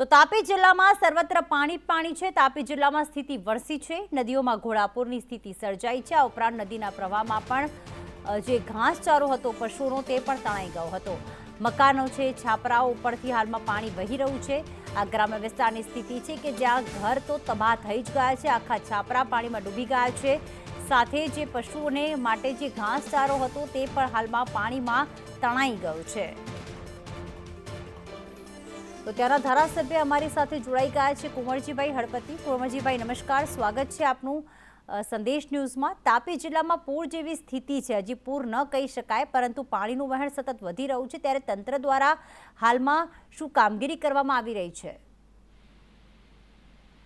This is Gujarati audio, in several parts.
તો તાપી જિલ્લામાં સર્વત્ર પાણી છે। તાપી જિલ્લામાં સ્થિતિ વરસી છે। નદીઓમાં ઘોડાપૂરની સ્થિતિ સર્જાઈ છે। આ ઉપરાંત નદીના પ્રવાહમાં પણ જે ઘાસચારો હતો પશુઓનો તે પણ તણાઈ ગયો હતો। મકાનો છે, છાપરાઓ ઉપરથી હાલમાં પાણી વહી રહ્યું છે। આ ગ્રામ્ય વિસ્તારની સ્થિતિ છે કે જ્યાં ઘર તો તબાહ થઈ જ ગયા છે, આખા છાપરા પાણીમાં ડૂબી ગયા છે। સાથે જે પશુઓને માટે જે ઘાસચારો હતો તે પણ હાલમાં પાણીમાં તણાઈ ગયો છે। તો ત્યાંના ધારાસભ્ય અમારી સાથે જોડાઈ ગયા છે કુંવરજીભાઈ હળપતિ। કુંવરજીભાઈ નમસ્કાર, સ્વાગત છે આપનું સંદેશ ન્યૂઝમાં। તાપી જિલ્લામાં પૂર જેવી સ્થિતિ છે, હજી પૂર ન કહી શકાય પરંતુ પાણીનું વહેણ સતત વધી રહ્યું છે, ત્યારે તંત્ર દ્વારા હાલમાં શું કામગીરી કરવામાં આવી રહી છે?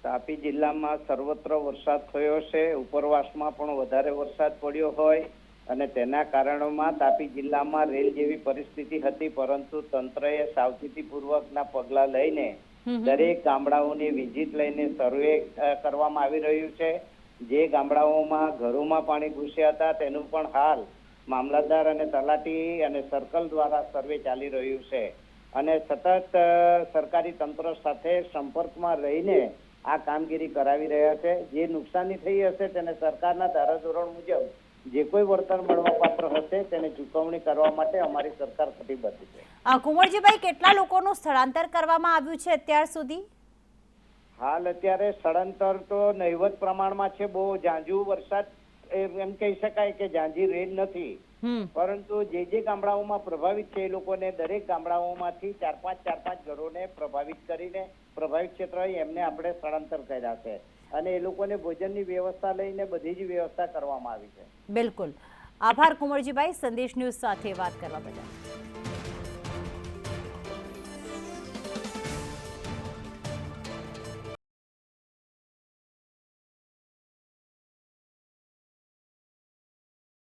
તાપી જિલ્લામાં સર્વત્ર વરસાદ થયો છે। ઉપરવાસમાં પણ વધારે વરસાદ પડ્યો હોય અને તેના કારણોમાં તાપી જિલ્લામાં રેલ જેવી પરિસ્થિતિ હતી, પરંતુ તંત્રએ સાવચેતીપૂર્વકના પગલાં લઈને દરેક ગામડાઓની વિઝિટ લઈને સર્વે કરવામાં આવી રહ્યું છે। જે ગામડાઓમાં ઘરોમાં પાણી ઘૂસ્યા હતા તેનું પણ હાલ મામલતદાર અને તલાટી અને સર્કલ દ્વારા સર્વે ચાલી રહ્યું છે અને સતત સરકારી તંત્ર સાથે સંપર્કમાં રહીને આ કામગીરી કરાવી રહ્યા છે। જે નુકસાની થઈ હશે તેને સરકારના ધારાધોરણ મુજબ જે કોઈ વળતર મળવાપાત્ર હશે તેને ચૂકવણી કરવા માટે અમારી સરકાર કટિબદ્ધ છે। કુંવરજીભાઈ, કેટલા લોકોનું સ્થળાંતર કરવામાં આવ્યું છે અત્યાર સુધી? હાલ અત્યારે સ્થળાંતર તો નહીવત પ્રમાણમાં છે। બહુ ઝાંઝુ વરસાદ એમ કહી શકાય કે ઝાંઝી રેલ નથી, પરંતુ જે ગામડાઓમાં પ્રભાવિત છે એ લોકોને દરેક ગામડાઓમાંથી ચાર પાંચ ઘરોને પ્રભાવિત કરીને પ્રભાવિત ક્ષેત્ર એમને આપણે સ્થળાંતર કર્યા છે અને એ લોકોને ભોજનની વ્યવસ્થા લઈને બધી જ વ્યવસ્થા કરવામાં આવી છે। બિલકુલ, આભાર કુંવરજીભાઈ, સંદેશ ન્યૂઝ સાથે વાત કરવા બદલ।